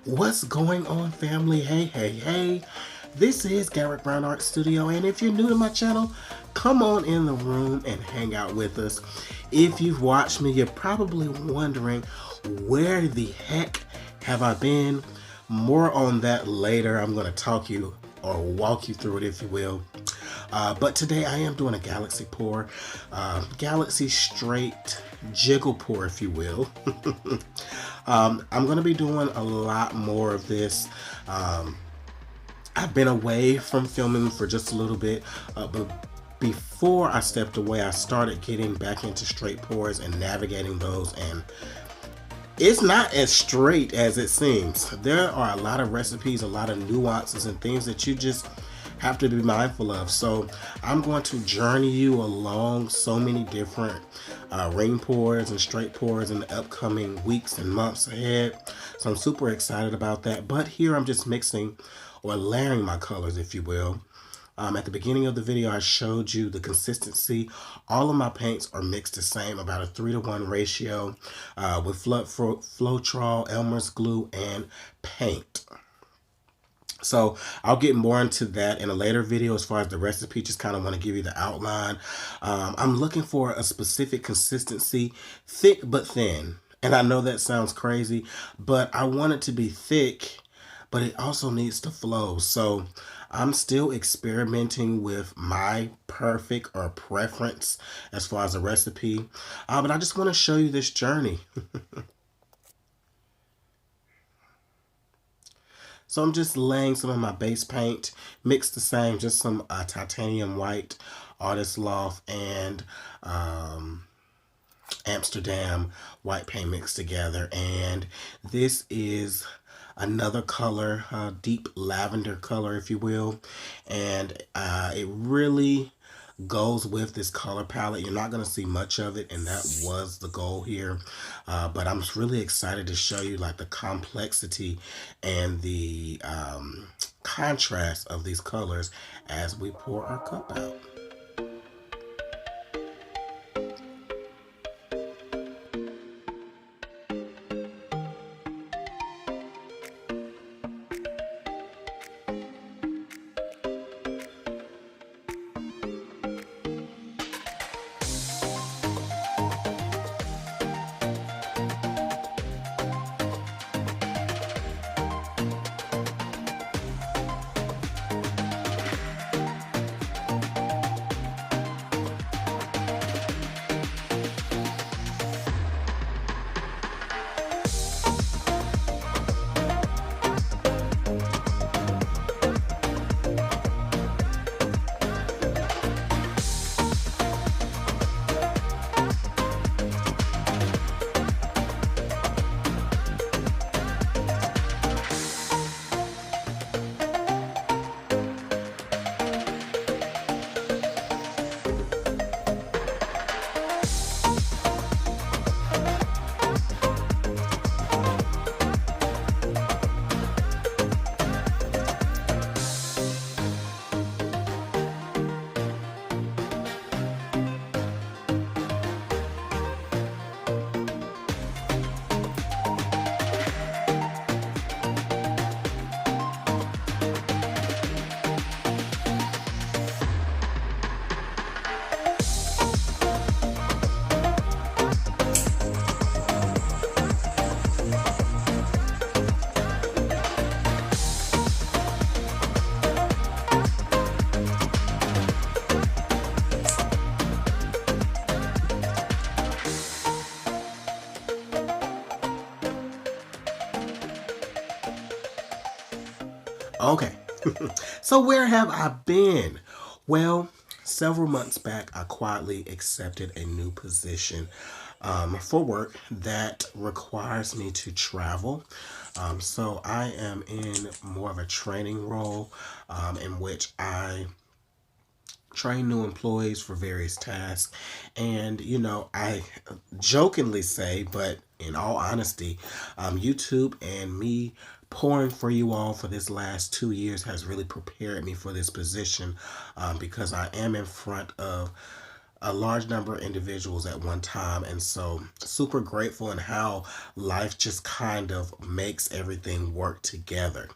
What's going on, family? Hey. This is Garrett Brown Art Studio, and if you're new to my channel, come on in the room and hang out with us. If you've watched me, you're probably wondering, where the heck have I been? More on that later. I'm going to talk you or walk you through it, if you will. But today I am doing a galaxy pour, galaxy straight jiggle pour, if you will. I'm going to be doing a lot more of this. I've been away from filming for just a little bit, but before I stepped away, I started getting back into straight pours and navigating those, and it's not as straight as it seems. There are a lot of recipes, a lot of nuances and things that you just have to be mindful of. So I'm going to journey you along so many different ring pours and straight pours in the upcoming weeks and months ahead. So I'm super excited about that. But here I'm just mixing or layering my colors, if you will. At the beginning of the video, I showed you the consistency. All of my paints are mixed the same, about a 3-to-1 ratio, with Floetrol, Elmer's glue, and paint. So I'll get more into that in a later video. As far as the recipe, just kind of want to give you the outline. I'm looking for a specific consistency, thick but thin. And I know that sounds crazy, but I want it to be thick, but it also needs to flow. So I'm still experimenting with my perfect or preference as far as a recipe. But I just want to show you this journey. So I'm just laying some of my base paint, mixed the same, just some titanium white, Artist Loft, and Amsterdam white paint mixed together. And this is another color, deep lavender color, if you will. And it really goes with this color palette. You're not going to see much of it, and that was the goal here. But I'm really excited to show you like the complexity and the contrast of these colors as we pour our cup out. Okay, so where have I been? Well, several months back, I quietly accepted a new position for work that requires me to travel. So I am in more of a training role in which I train new employees for various tasks. And, you know, I jokingly say, but in all honesty, YouTube and me pouring for you all for this last 2 years has really prepared me for this position, because I am in front of a large number of individuals at one time. And so super grateful in how life just kind of makes everything work together.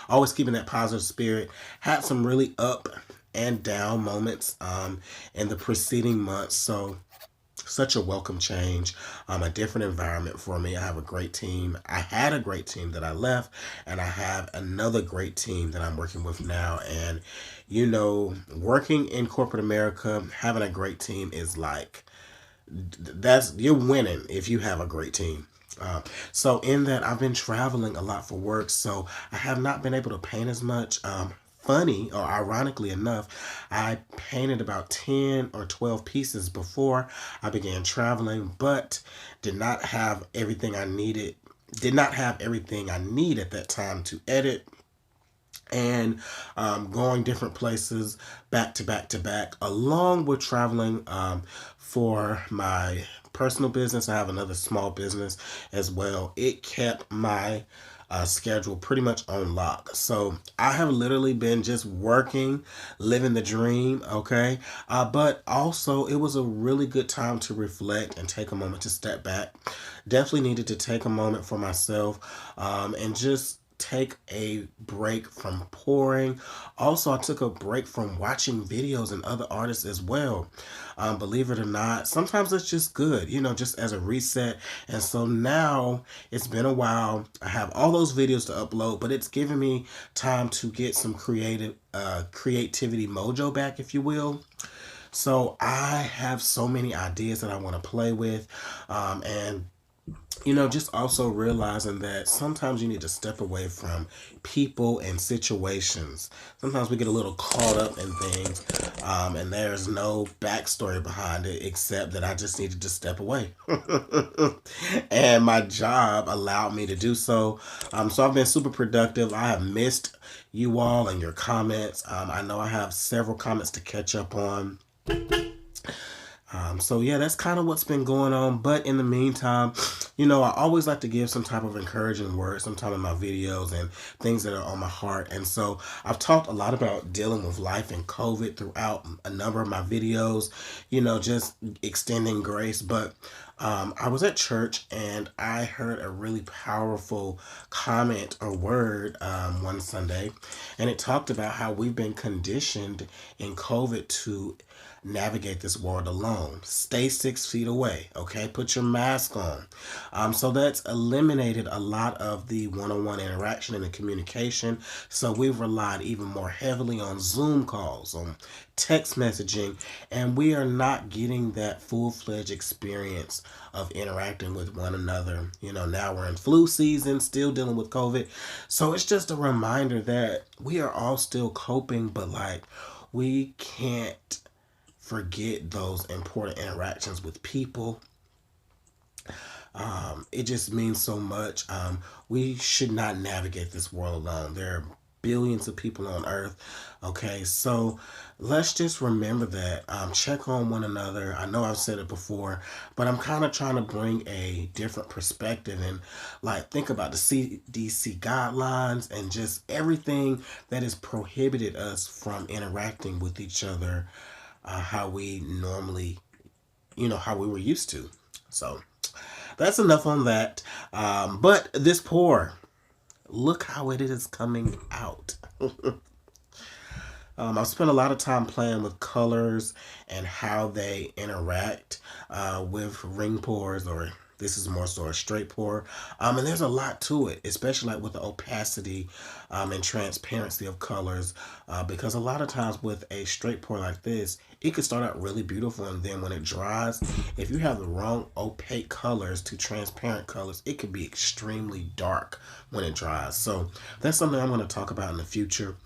Always keeping that positive spirit. Had some really up and down moments in the preceding months. So such a welcome change, a different environment for me. I have a great team. I had a great team that I left, and I have another great team that I'm working with now. And working in corporate America, having a great team is like you're winning if you have a great team. So in that, I've been traveling a lot for work, so I have not been able to paint as much. Funny or ironically enough, I painted about 10 or 12 pieces before I began traveling, but did not have everything I needed. Did not have everything I need at that time to edit, and going different places back to back to back, along with traveling for my personal business. I have another small business as well. It kept my schedule pretty much on lock. So I have literally been just working, living the dream, okay? But also, it was a really good time to reflect and take a moment to step back. Definitely needed to take a moment for myself and just take a break from pouring. Also, I took a break from watching videos and other artists as well. Believe it or not, sometimes it's just good, just as a reset. And so now it's been a while. I have all those videos to upload, but it's given me time to get some creativity mojo back, if you will. So I have so many ideas that I want to play with, and just also realizing that sometimes you need to step away from people and situations. Sometimes we get a little caught up in things, and there's no backstory behind it except that I just needed to step away. And my job allowed me to do so. So I've been super productive. I have missed you all and your comments. I know I have several comments to catch up on. So yeah, that's kind of what's been going on. But in the meantime, I always like to give some type of encouraging word sometime in my videos and things that are on my heart. And so I've talked a lot about dealing with life and COVID throughout a number of my videos, just extending grace. But I was at church and I heard a really powerful comment or word one Sunday, and it talked about how we've been conditioned in COVID to navigate this world alone. Stay 6 feet away, okay? Put your mask on. So that's eliminated a lot of the one-on-one interaction and the communication. So we've relied even more heavily on Zoom calls, on text messaging, and we are not getting that full-fledged experience of interacting with one another. Now we're in flu season, still dealing with COVID. So it's just a reminder that we are all still coping, but we can't forget those important interactions with people. It just means so much. We should not navigate this world alone. There are billions of people on earth. Okay, so let's just remember that. Check on one another. I know I've said it before, but I'm kind of trying to bring a different perspective and think about the CDC guidelines and just everything that has prohibited us from interacting with each other how we normally, how we were used to. So that's enough on that. But this pour, look how it is coming out. I've spent a lot of time playing with colors and how they interact with ring pours, or this is more so a straight pour. And there's a lot to it, especially with the opacity and transparency of colors, because a lot of times with a straight pour like this, it could start out really beautiful, and then when it dries, if you have the wrong opaque colors to transparent colors, it could be extremely dark when it dries. So that's something I'm going to talk about in the future.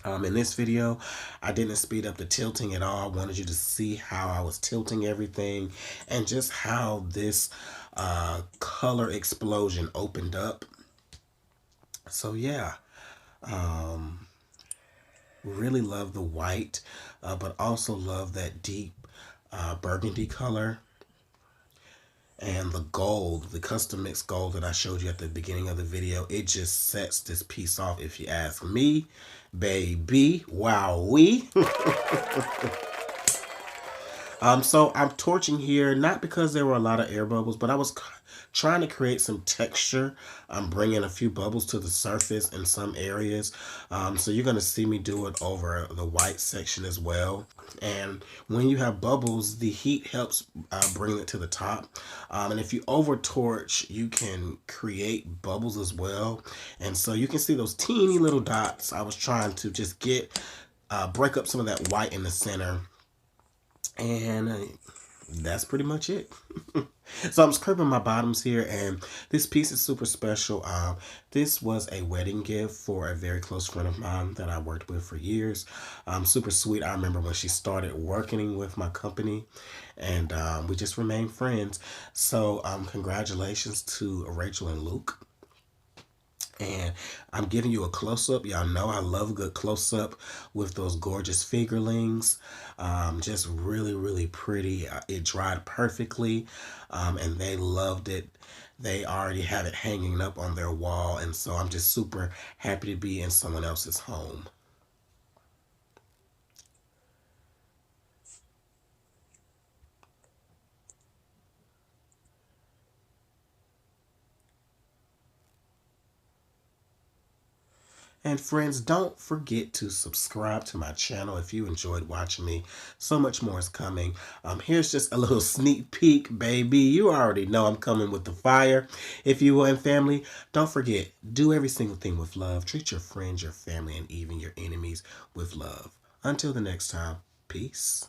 In this video, I didn't speed up the tilting at all. I wanted you to see how I was tilting everything and just how this color explosion opened up. So yeah, really love the white, but also love that deep burgundy color. And the gold, the custom mixed gold that I showed you at the beginning of the video, it just sets this piece off if you ask me, baby. Wowee. So I'm torching here, not because there were a lot of air bubbles, but I was trying to create some texture. I'm bringing a few bubbles to the surface in some areas. So you're going to see me do it over the white section as well. And when you have bubbles, the heat helps bring it to the top. And if you over torch, you can create bubbles as well. And so you can see those teeny little dots. I was trying to just break up some of that white in the center. And that's pretty much it. So I'm scraping my bottoms here, and this piece is super special. This was a wedding gift for a very close friend of mine that I worked with for years. Super sweet. I remember when she started working with my company, and we just remained friends. So congratulations to Rachel and Luke. And I'm giving you a close up. Y'all know I love a good close up with those gorgeous fingerlings. Just really, really pretty. It dried perfectly, and they loved it. They already have it hanging up on their wall, and so I'm just super happy to be in someone else's home. And friends, don't forget to subscribe to my channel if you enjoyed watching me. So much more is coming. Here's just a little sneak peek, baby. You already know I'm coming with the fire. If you and family, don't forget, do every single thing with love. Treat your friends, your family, and even your enemies with love. Until the next time, peace.